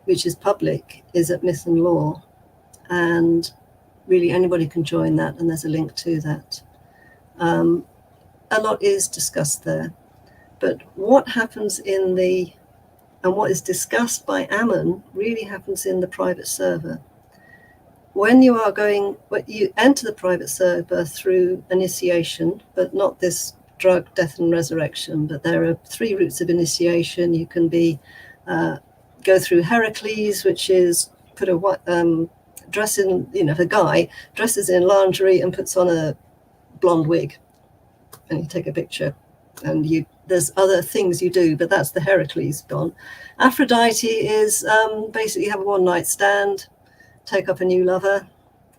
which is public, is at Myth and Law, and really anybody can join that, and there's a link to that. A lot is discussed there, but what happens and what is discussed by Ammon really happens in the private server. When you enter the private server through initiation, but not this drug, death and resurrection, but there are 3 routes of initiation. You can go through Heracles, which is put a dress in, if a guy dresses in lingerie and puts on a blonde wig, and you take a picture, and there's other things you do, but that's the Heracles gone. Aphrodite is basically have a one-night stand, take up a new lover,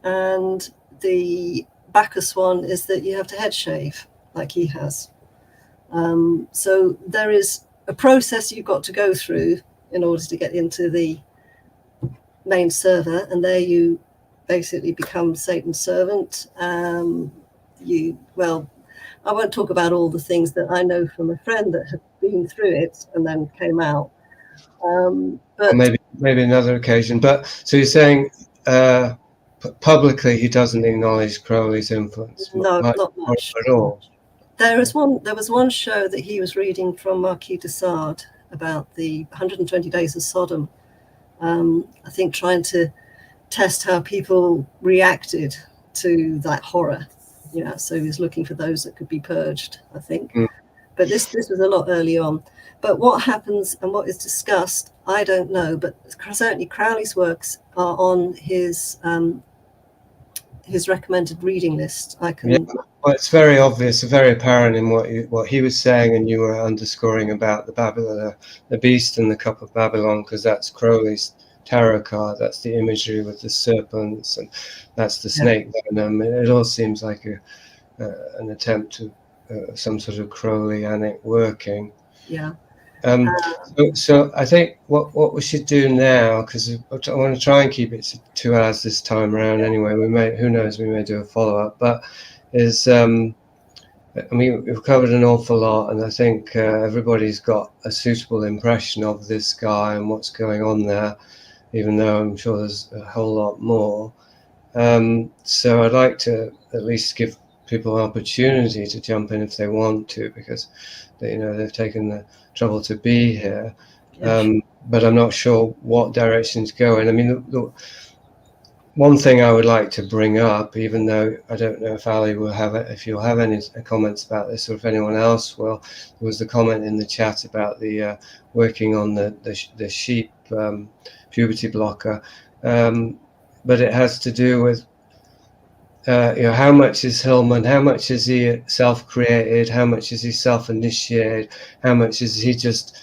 and the Bacchus one is that you have to head shave like he has. So there is a process you've got to go through in order to get into the main server, and there you basically become Satan's servant. I won't talk about all the things that I know from a friend that have been through it and then came out. But maybe another occasion. But so you're saying publicly he doesn't acknowledge Crowley's influence? No, not much at all. There was one show that he was reading from Marquis de Sade about the 120 Days of Sodom. I think trying to test how people reacted to that horror. So he was looking for those that could be purged, I think. But this was a lot early on. But what happens and what is discussed, I don't know. But certainly Crowley's works are on his recommended reading list. Well, it's very obvious, very apparent in what he was saying, and you were underscoring about the beast and the cup of Babylon, because that's Crowley's tarot card. That's the imagery with the serpents, and that's the snake venom. It all seems like an attempt to some sort of Crowleyanic working. So I think what we should do now, because I want to try and keep it to 2 hours this time around. Anyway, who knows, we may do a follow-up, but is we've covered an awful lot, and I think everybody's got a suitable impression of this guy and what's going on there, even though I'm sure there's a whole lot more. So I'd like to at least give people an opportunity to jump in if they want to, because they've taken the trouble to be here. But I'm not sure what direction to go in. I mean, the one thing I would like to bring up, even though I don't know if Ali will have it, if you'll have any comments about this, or if anyone else will, there was the comment in the chat about the working on the sheep puberty blocker, but it has to do with how much is Hillman, how much is he self-created, how much is he self-initiated, how much is he just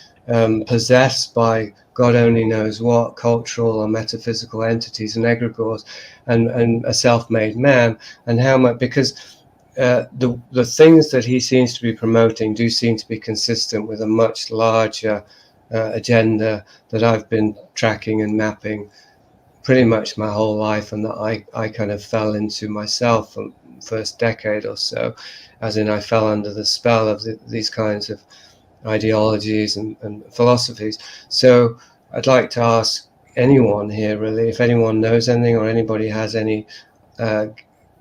possessed by God only knows what cultural or metaphysical entities and egregores, and a self-made man, and how much, because the things that he seems to be promoting do seem to be consistent with a much larger agenda that I've been tracking and mapping pretty much my whole life, and that I kind of fell into myself from the first decade or so, as in I fell under the spell of these kinds of ideologies and philosophies. So I'd like to ask anyone here, really, if anyone knows anything or anybody has any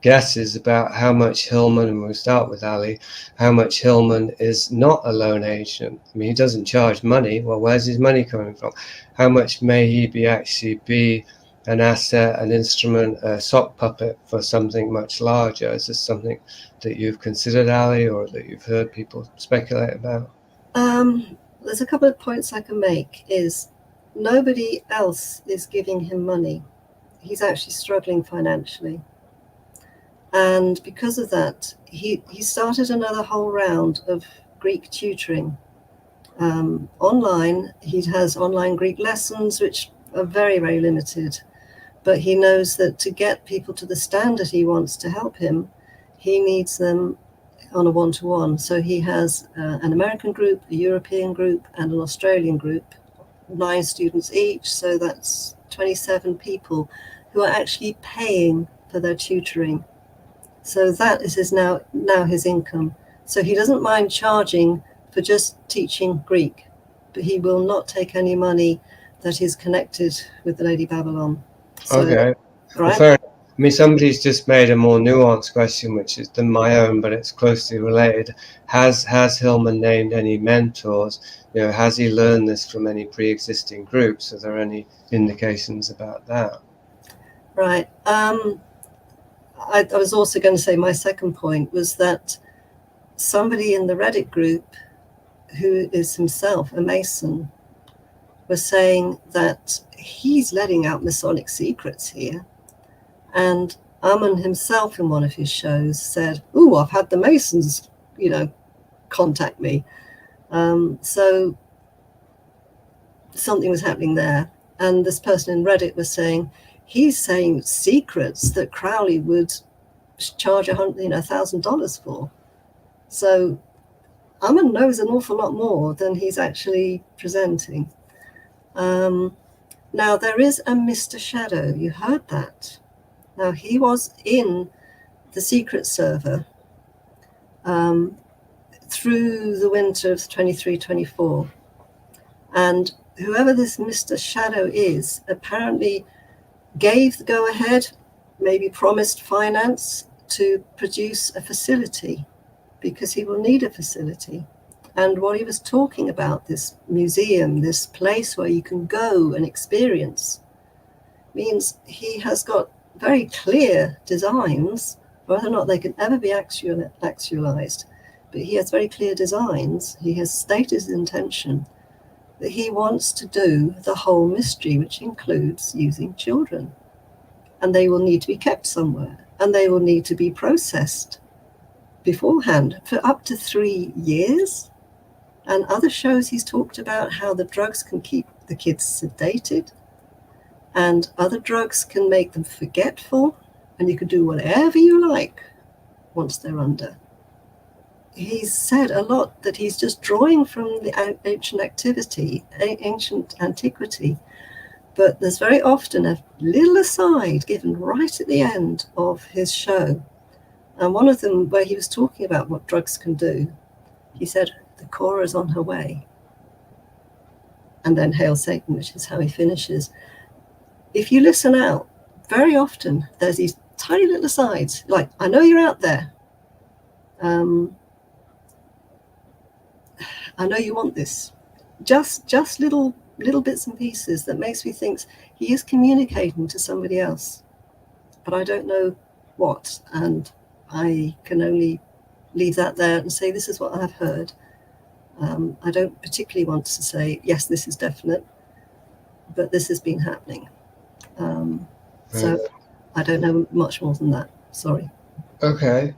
guesses about how much Hillman, and we'll start with Ali, how much Hillman is not a lone agent. I mean, he doesn't charge money. Well, where's his money coming from? How much may he actually be an asset, an instrument, a sock puppet for something much larger? Is this something that you've considered, Ali, or that you've heard people speculate about? There's a couple of points I can make. Is nobody else is giving him money. He's actually struggling financially. And because of that, he started another whole round of Greek tutoring. Online, he has online Greek lessons, which are very, very limited. But he knows that to get people to the standard he wants to help him, he needs them on a one-to-one. So he has an American group, a European group, and an Australian group, 9 students each. So that's 27 people who are actually paying for their tutoring. So that is now his income. So he doesn't mind charging for just teaching Greek, but he will not take any money that is connected with the Lady Babylon. So, Okay. Well, right? fair enough. I mean, somebody's just made a more nuanced question, which is than my own, but it's closely related. Has Hillman named any mentors? You know, has he learned this from any pre-existing groups? Are there any indications about that? Right. I was also going to say my second point was that somebody in the Reddit group, who is himself a Mason, was saying that he's letting out Masonic secrets here. And Ammon himself in one of his shows said, "Ooh, I've had the Masons, contact me." So something was happening there. And this person in Reddit was saying, he's saying secrets that Crowley would charge $1,000 for. So Ammon knows an awful lot more than he's actually presenting. Now, there is a Mr. Shadow. You heard that. Now, he was in the secret server through the winter of 23-24. And whoever this Mr. Shadow is apparently gave the go-ahead, maybe promised finance to produce a facility, because he will need a facility. And what he was talking about, this museum, this place where you can go and experience, means he has got very clear designs, whether or not they can ever be actualized. But he has very clear designs. He has stated his intention that he wants to do the whole mystery, which includes using children. And they will need to be kept somewhere, and they will need to be processed beforehand for up to 3 years. And other shows he's talked about how the drugs can keep the kids sedated, and other drugs can make them forgetful, and you can do whatever you like once they're under. He's said a lot that he's just drawing from the ancient antiquity, but there's very often a little aside given right at the end of his show. And one of them, where he was talking about what drugs can do, he said, "The Cora is on her way." And then "Hail Satan," which is how he finishes. If you listen out, very often there's these tiny little asides, like, "I know you're out there. I know you want this." Just little bits and pieces that makes me think he is communicating to somebody else, but I don't know what, and I can only leave that there and say this is what I've heard. I don't particularly want to say yes, this is definite, but this has been happening. So I don't know much more than that. Sorry. Okay.